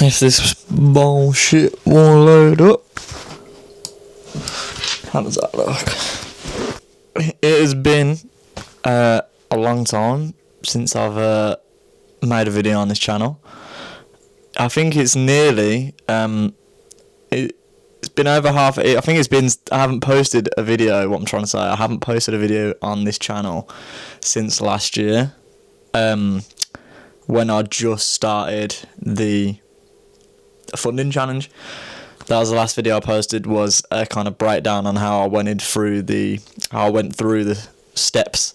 If this bullshit won't load up. How does that look? It has been a long time since I've made a video on this channel. I think it's nearly it's been over half. I think it's been. I haven't posted a video. What I'm trying to say, I haven't posted a video on this channel since last year, when I just started the funding challenge. That was the last video I posted. Was a kind of breakdown on how I went through the steps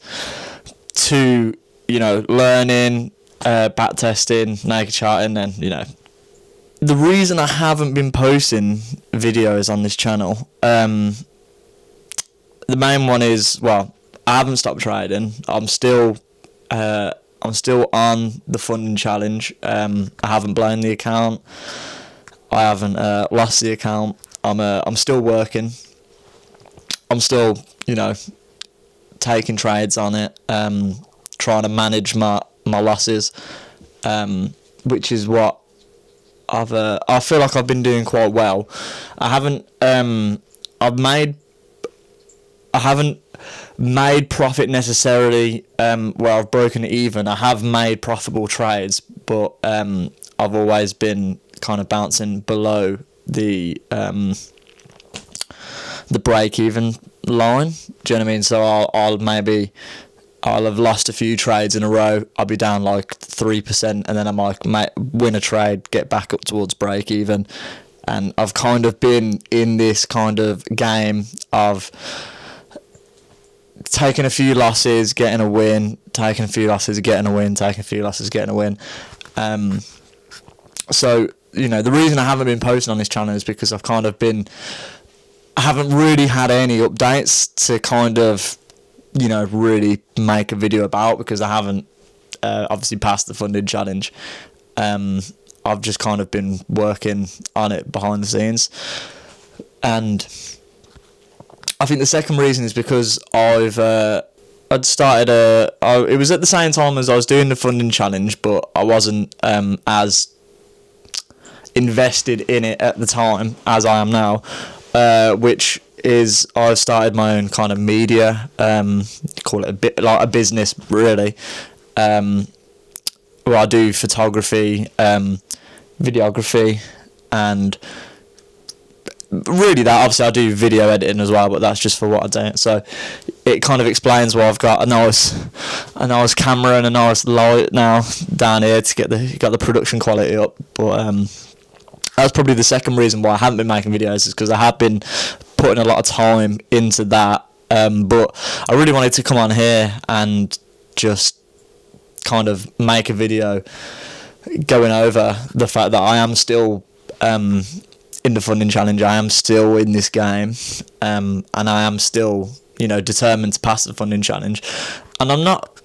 to, learning, back testing, naked charting, and the reason I haven't been posting videos on this channel, the main one is, I haven't stopped trading. I'm still on the funding challenge. I haven't blown the account. I haven't lost the account. I'm still working. I'm still, taking trades on it. Trying to manage my losses, which is what I feel like I've been doing quite well. I haven't made profit necessarily where I've broken it even. I have made profitable trades, but I've always been kind of bouncing below the break even line. Do you know what I mean? So I'll have lost a few trades in a row. I'll be down like 3%, and then I might win a trade, get back up towards break even. And I've kind of been in this kind of game of taking a few losses, getting a win, taking a few losses, getting a win, taking a few losses, getting a win. So, the reason I haven't been posting on this channel is because I haven't really had any updates to kind of, really make a video about, because I haven't obviously passed the funding challenge. I've just kind of been working on it behind the scenes. And I think the second reason is because I'd started it was at the same time as I was doing the funding challenge, but I wasn't as invested in it at the time as I am now, which is I've started my own kind of media, call it a bit like a business really, where I do photography, videography, and really that obviously I do video editing as well, but that's just for what I do. So it kind of explains why I've got a nice camera and a nice light now down here to get the production quality up. But that's probably the second reason why I haven't been making videos, is because I have been putting a lot of time into that. But I really wanted to come on here and just kind of make a video going over the fact that I am still in the funding challenge. I am still in this game, and I am still, determined to pass the funding challenge. And I'm not,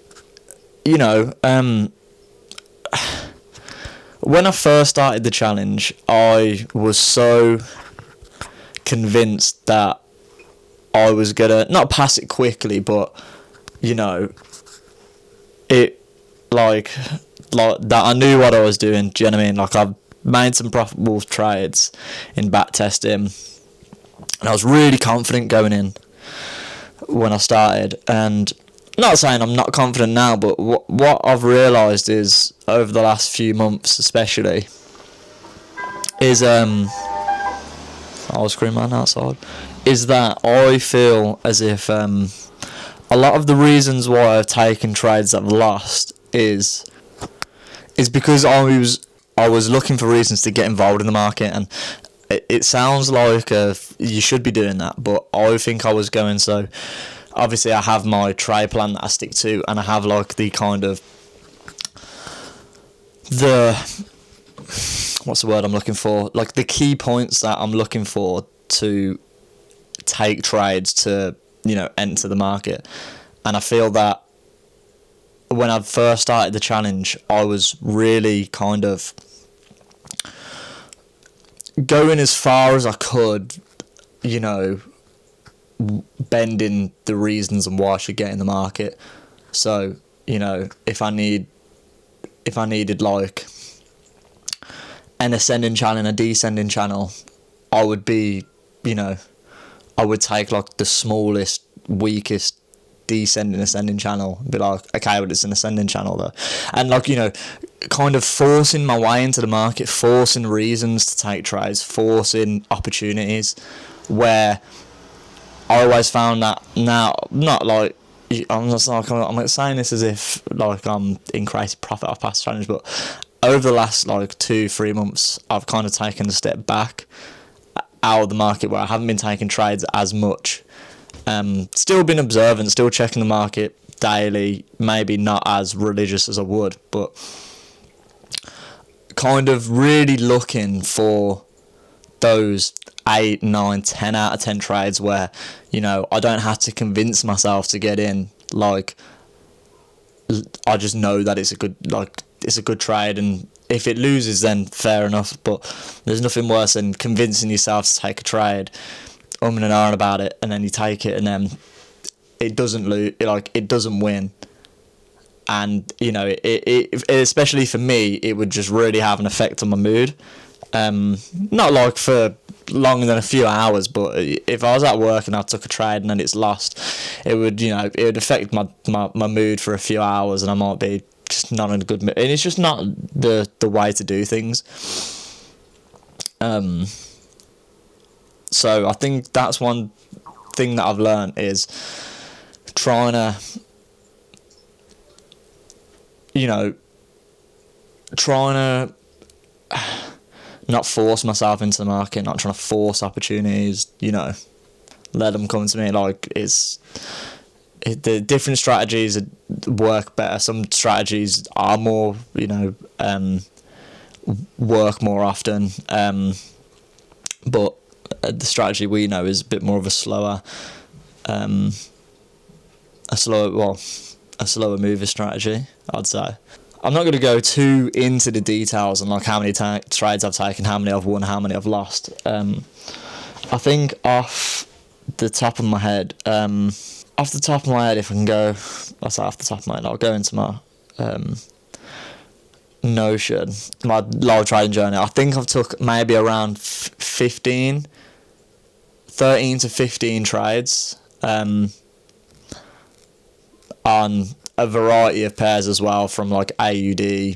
when I first started the challenge, I was so convinced that I was gonna not pass it quickly, but it like that I knew what I was doing. Do you know what I mean? Like, I've made some profitable trades in back testing, and I was really confident going in when I started. And not saying I'm not confident now, but what I've realised is, over the last few months especially, is I'll scream man outside, is that I feel as if a lot of the reasons why I've taken trades that I've lost is because I was looking for reasons to get involved in the market. And it sounds like you should be doing that, but I think I was going, so obviously I have my trade plan that I stick to, and I have like the kind of what's the word I'm looking for, like the key points that I'm looking for to take trades to enter the market. And I feel that when I first started the challenge, I was really kind of going as far as I could, bending the reasons and why I should get in the market. So, if I needed like an ascending channel and a descending channel, I would be, I would take like the smallest, weakest descending ascending channel and be like, okay, but it's an ascending channel though. And like, kind of forcing my way into the market, forcing reasons to take trades, forcing opportunities, where I always found that now, not like, I'm saying this as if like I'm in crazy profit off past challenge, but over the last like 2-3 months, I've kind of taken a step back out of the market where I haven't been taking trades as much. Still been observant, still checking the market daily, maybe not as religious as I would, but kind of really looking for those 8, 9, 10 out of 10 trades where, I don't have to convince myself to get in. Like, I just know that it's a good trade, and if it loses, then fair enough. But there's nothing worse than convincing yourself to take a trade, and ahhing about it, and then you take it, and then it doesn't lose, it doesn't win. And it especially for me, it would just really have an effect on my mood. Not like for longer than a few hours, but if I was at work and I took a trade and then it's lost, it would affect my mood for a few hours, and I might be just not in a good mood, and it's just not the way to do things. So I think that's one thing that I've learned, is trying to not force myself into the market, not trying to force opportunities, let them come to me. Like, the different strategies work better. Some strategies are more, work more often. But the strategy we know is a bit more of a slower mover strategy, I'd say. I'm not going to go too into the details on like how many trades I've taken, how many I've won, how many I've lost. I think off the top of my head, if I can go, I'll say off the top of my head, I'll go into my Notion, my live trading journey. I think I've took maybe around 13 to 15 trades on a variety of pairs as well, from like AUD,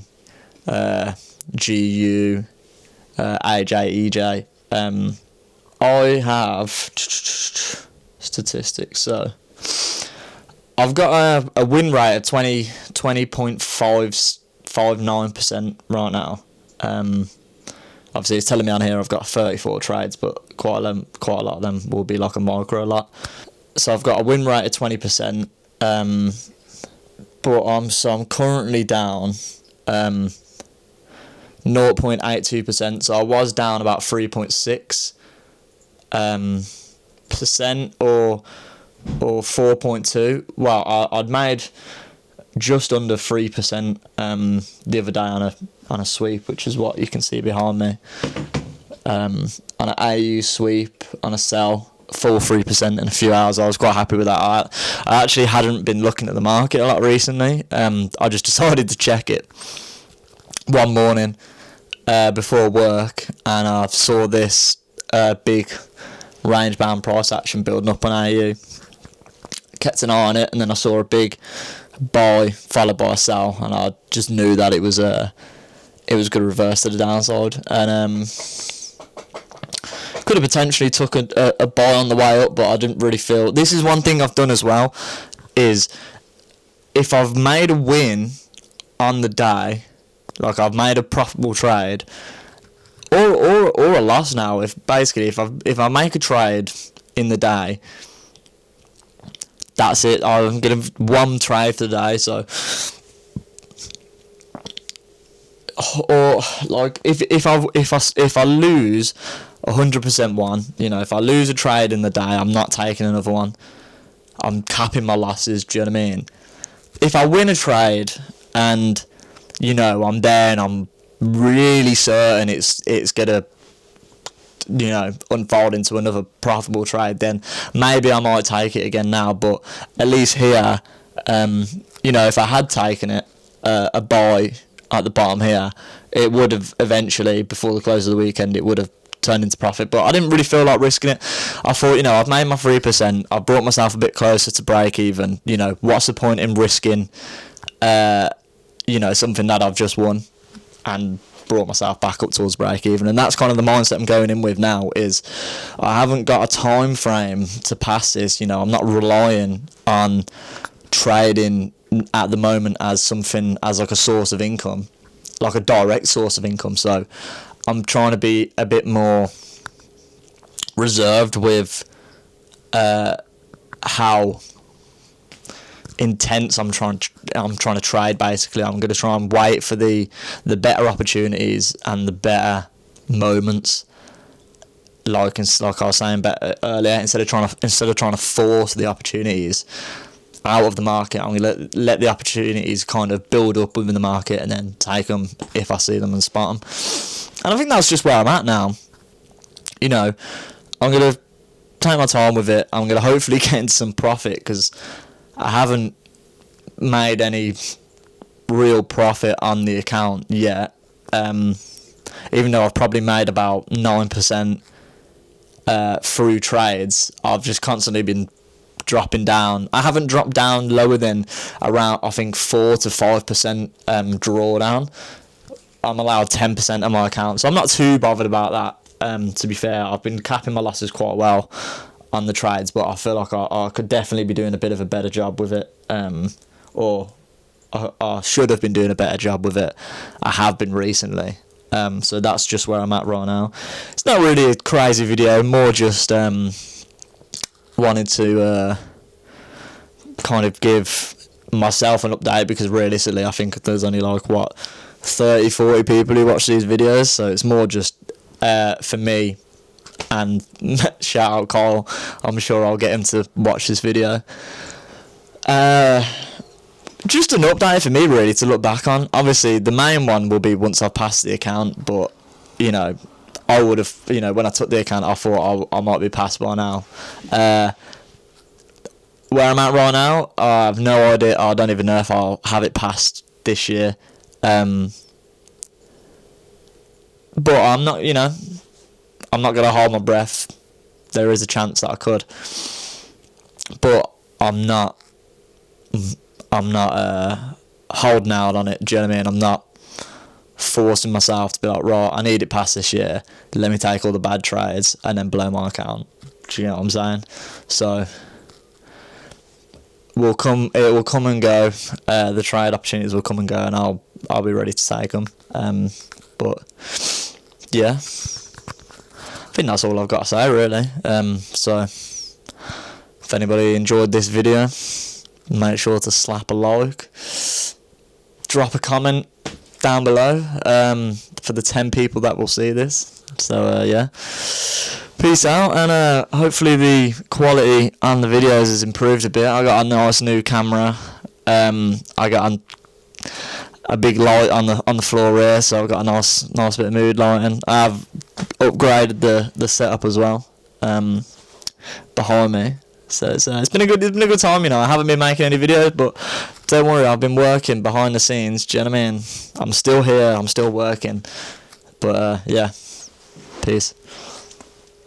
GU, AJ, EJ. I have statistics, so I've got a win rate of 20.59% right now. Obviously it's telling me on here I've got 34 trades, but quite a lot of them will be like a micro lot. So I've got a win rate of 20%. But I'm currently down 0.82%. So I was down about 3.6 percent or 4.2. Well, I'd made just under 3% the other day on a sweep, which is what you can see behind me. On an AU sweep, on a sell, full 3% in a few hours. I was quite happy with that. I actually hadn't been looking at the market a lot recently. I just decided to check it one morning before work, and I saw this big range bound price action building up on AU. Kept an eye on it, and then I saw a big buy followed by a sell, and I just knew that it was going to reverse to the downside, and could have potentially took a buy on the way up, but I didn't really feel. This is one thing I've done as well, is if I've made a win on the day, like I've made a profitable trade, or a loss now, if I make a trade in the day, that's it. I'm getting one trade for the day. So, or like if I lose 100% one, if I lose a trade in the day, I'm not taking another one. I'm capping my losses. Do you know what I mean? If I win a trade and I'm there and I'm really certain it's gonna unfold into another profitable trade, then maybe I might take it again now. But at least here, if I had taken it a buy at the bottom here, it would have eventually, before the close of the weekend, it would have turned into profit. But I didn't really feel like risking it. I thought, you know, I've made my 3%. I've brought myself a bit closer to break even. You know, what's the point in risking, you know, something that I've just won and brought myself back up towards break even? And that's kind of the mindset I'm going in with now, is I haven't got a time frame to pass this. You know, I'm not relying on trading at the moment as something, as like a source of income, like a direct source of income. So I'm trying to be a bit more reserved with how intense I'm trying to trade. Basically, I'm going to try and wait for the better opportunities and the better moments. Like I was saying earlier, instead of trying to force the opportunities out of the market, I'm going to let the opportunities kind of build up within the market and then take them if I see them and spot them. And I think that's just where I'm at now. You know, I'm going to take my time with it. I'm going to hopefully get into some profit, because I haven't made any real profit on the account yet. Even though I've probably made about 9% through trades, I've just constantly been dropping down. I haven't dropped down lower than around, I think, 4 to 5% drawdown. I'm allowed 10% of my account, so I'm not too bothered about that. To be fair, I've been capping my losses quite well on the trades, but I feel like I could definitely be doing a bit of a better job with it, or I should have been doing a better job with it. I have been recently, so that's just where I'm at right now. It's not really a crazy video, more just wanted to kind of give myself an update, because realistically I think there's only like 30-40 people who watch these videos, so it's more just for me. And shout out Kyle, I'm sure I'll get him to watch this video. Just an update for me really to look back on. Obviously the main one will be once I've passed the account, but you know, I would have, you know, when I took the account, I thought I might be past by now. Where I'm at right now, I have no idea. I don't even know if I'll have it passed this year. But I'm not, you know, I'm not going to hold my breath. There is a chance that I could. But I'm not holding out on it. Do you know what I mean? I'm not forcing myself to be like, right, I need it past this year, let me take all the bad trades and then blow my account. Do you know what I'm saying? So it will come and go. The trade opportunities will come and go, and I'll be ready to take them. But yeah, I think that's all I've got to say really. So if anybody enjoyed this video, make sure to slap a like, drop a comment down below for the 10 people that will see this. So yeah, peace out, and hopefully the quality on the videos has improved a bit. I got a nice new camera. I got a big light on the floor here, so I've got a nice bit of mood lighting. I've upgraded the setup as well behind me. So it's been a good time, you know. I haven't been making any videos, but don't worry, I've been working behind the scenes. Do you know what I mean? I'm still here, I'm still working. But yeah, peace.